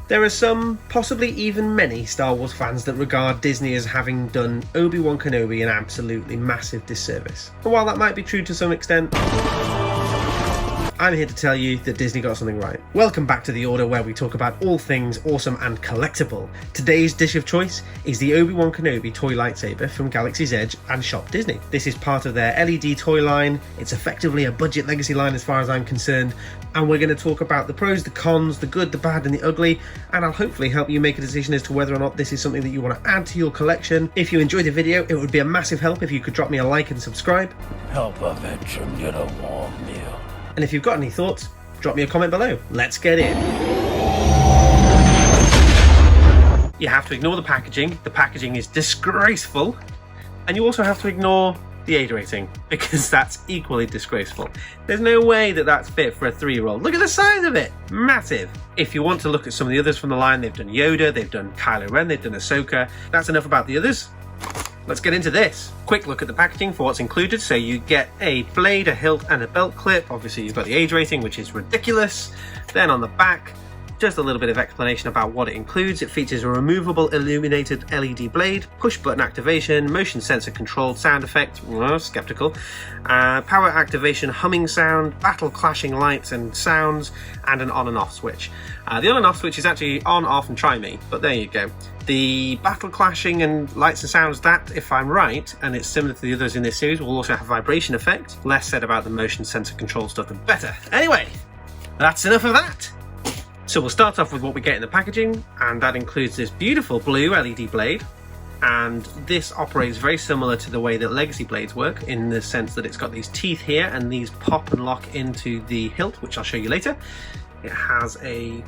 There are some, possibly even many, Star Wars fans that regard Disney as having done Obi Wan Kenobi an absolutely massive disservice. And while that might be true to some extent, I'm here to tell you that Disney got something right. Welcome back to The Order, where we talk about all things awesome and collectible. Today's dish of choice is the Obi Wan Kenobi toy lightsaber from Galaxy's Edge and Shopdisney. This is part of their LED toy line. It's effectively a budget legacy line as far as I'm concerned, and we're going to talk about the pros, the cons, the good, the bad and the ugly, and I'll hopefully help you make a decision as to whether or not this is something that you want to add to your collection. If you enjoyed the video, it would be a massive help if you could drop me a like and subscribe. Help a veteran get a warm meal. And if you've got any thoughts, drop me a comment below. Let's get in. You have to ignore the packaging. The packaging is disgraceful. And you also have to ignore the age rating, because that's equally disgraceful. There's no way that that's fit for a 3-year-old. Look at the size of it, massive. If you want to look at some of the others from the line, they've done Yoda, they've done Kylo Ren, they've done Ahsoka. That's enough about the others. Let's get into this. Quick look at the packaging for what's included. So you get a blade, a hilt and a belt clip. Obviously you've got the age rating, which is ridiculous. Then on the back, just a little bit of explanation about what it includes. It features a removable illuminated LED blade, push button activation, motion sensor controlled sound effect, skeptical, power activation humming sound, battle clashing lights and sounds, and an on and off switch. The on and off switch is actually on, off and try me, but there you go. The battle clashing and lights and sounds, that, if I'm right, and it's similar to the others in this series, will also have vibration effect. Less said about the motion sensor control stuff, the better. Anyway, that's enough of that. So we'll start off with what we get in the packaging, and that includes this beautiful blue LED blade. And this operates very similar to the way that Legacy blades work, in the sense that it's got these teeth here, and these pop and lock into the hilt, which I'll show you later. It has a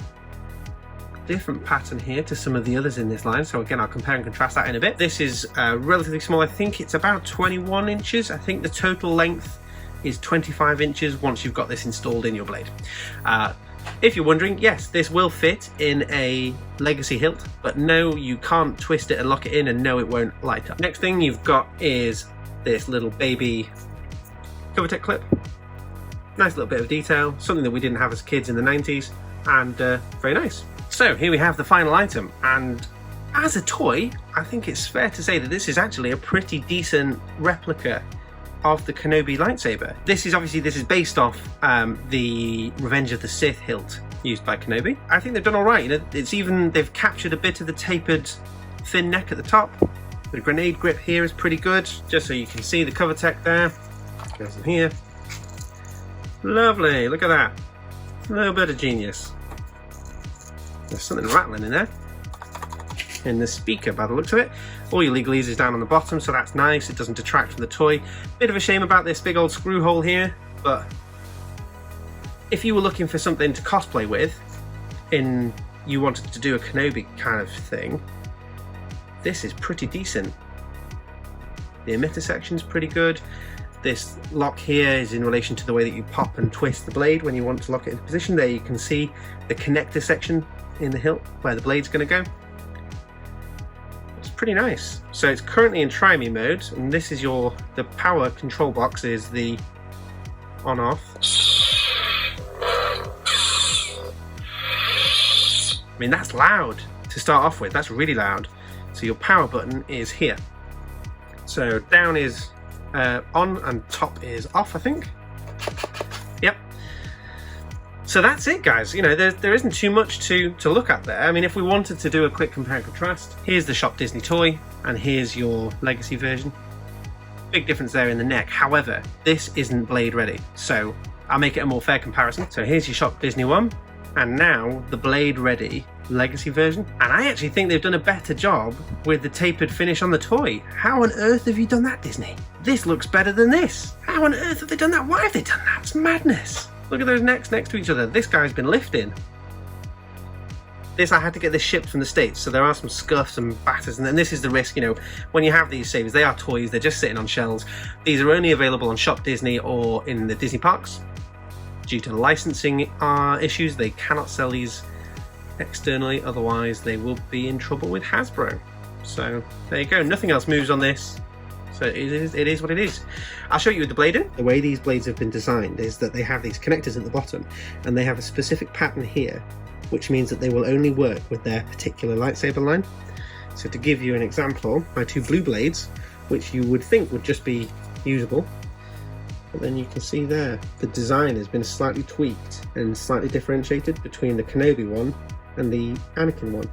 different pattern here to some of the others in this line, so again I'll compare and contrast that in a bit. This is relatively small. I think it's about 21 inches. I think the total length is 25 inches once you've got this installed in your blade. If you're wondering, yes, this will fit in a Legacy hilt, but no, you can't twist it and lock it in, and no, it won't light up. Next thing you've got is this little baby cover tech clip. Nice little bit of detail, something that we didn't have as kids in the 90s, and very nice. So here we have the final item, and as a toy, I think it's fair to say that this is actually a pretty decent replica of the Kenobi lightsaber. This is based off the Revenge of the Sith hilt used by Kenobi. I think they've done all right. You know, they've captured a bit of the tapered thin neck at the top. The grenade grip here is pretty good, just so you can see the cover tech there. Goes in here. Lovely, look at that. A little bit of genius. There's something rattling in there, in the speaker by the looks of it. All your legalese is down on the bottom, so that's nice. It doesn't detract from the toy. Bit of a shame about this big old screw hole here, but if you were looking for something to cosplay with, you wanted to do a Kenobi kind of thing, this is pretty decent. The emitter section's pretty good. This lock here is in relation to the way that you pop and twist the blade when you want to lock it into position. There you can see the connector section in the hilt where the blade's going to go. It's pretty nice. So it's currently in try me mode, and this is the power control box is the on off. I mean, that's loud to start off with. That's really loud. So your power button is here. So down is on and top is off, I think. Yep. So that's it, guys. You know, there isn't too much to look at there. I mean, if we wanted to do a quick compare and contrast, here's the Shopdisney toy and here's your Legacy version. Big difference there in the neck. However, this isn't blade ready, so I'll make it a more fair comparison. So here's your Shopdisney one, and now the blade ready Legacy version. And I actually think they've done a better job with the tapered finish on the toy. How on earth have you done that, Disney? This looks better than this. How on earth have they done that? Why have they done that? It's madness. Look at those necks next to each other. This guy's been lifting. This, I had to get this shipped from the States, so there are some scuffs and batters, and then this is the risk, you know, when you have these sabers, they are toys, they're just sitting on shelves. These are only available on Shopdisney or in the Disney parks. Due to licensing issues, they cannot sell these externally, otherwise they will be in trouble with Hasbro. So there you go, nothing else moves on this. So it is what it is. I'll show you with the blade in. The way these blades have been designed is that they have these connectors at the bottom, and they have a specific pattern here which means that they will only work with their particular lightsaber line. So to give you an example, my 2 blue blades, which you would think would just be usable, but then you can see there, the design has been slightly tweaked and slightly differentiated between the Kenobi one and the Anakin one,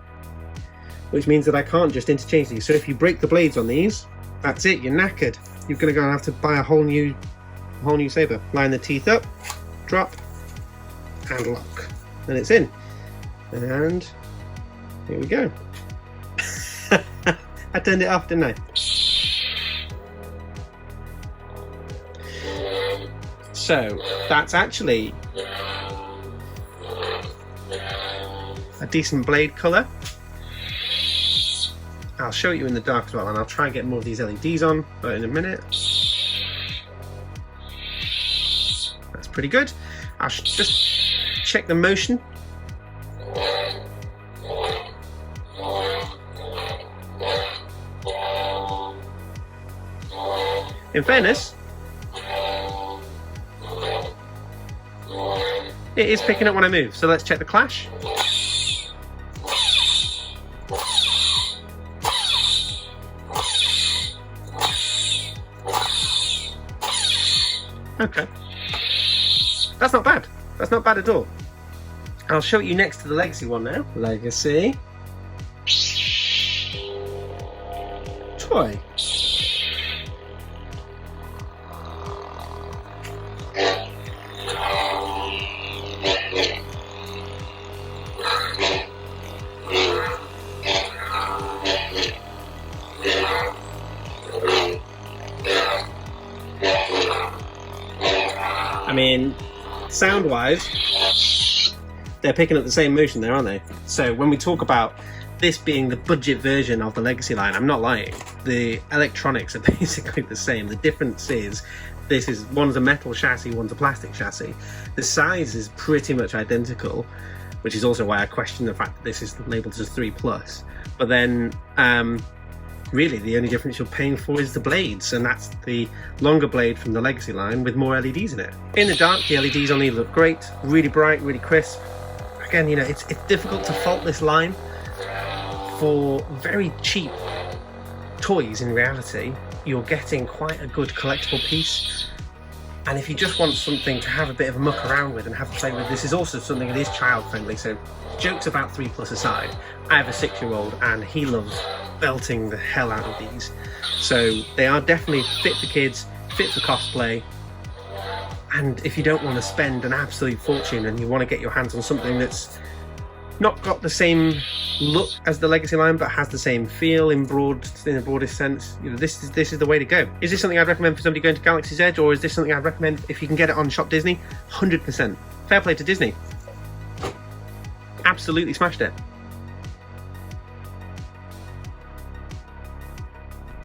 which means that I can't just interchange these. So if you break the blades on these, that's it, you're knackered. You're going to go and have to buy a whole new saber. Line the teeth up, drop, and lock. And it's in. And here we go. I turned it off, didn't I? So that's actually a decent blade colour. I'll show you in the dark as well, and I'll try and get more of these LEDs on in a minute. That's pretty good. I'll just check the motion. In fairness, it is picking up when I move, so let's check the clash. Okay, that's not bad. That's not bad at all. I'll show you next to the Legacy one now. Legacy. Toy. I mean, sound-wise, they're picking up the same motion there, aren't they? So when we talk about this being the budget version of the Legacy line, I'm not lying. The electronics are basically the same. The difference is, one's a metal chassis, one's a plastic chassis. The size is pretty much identical, which is also why I question the fact that this is labelled as 3+. But then, really, the only difference you're paying for is the blades, and that's the longer blade from the Legacy line with more LEDs in it. In the dark, the LEDs on these look great, really bright, really crisp. Again, you know, it's difficult to fault this line for very cheap toys. In reality, you're getting quite a good collectible piece. And if you just want something to have a bit of a muck around with and have a play with, this is also something that is child friendly. So jokes about 3+ aside, I have a 6-year-old and he loves belting the hell out of these. So they are definitely fit for kids, fit for cosplay. And if you don't want to spend an absolute fortune and you want to get your hands on something that's not got the same look as the Legacy line but has the same feel in the broadest sense, you know, this is the way to go. Is this something I'd recommend for somebody going to Galaxy's Edge, or is this something I'd recommend if you can get it on Shop Disney? 100%. Fair play to Disney. Absolutely smashed it.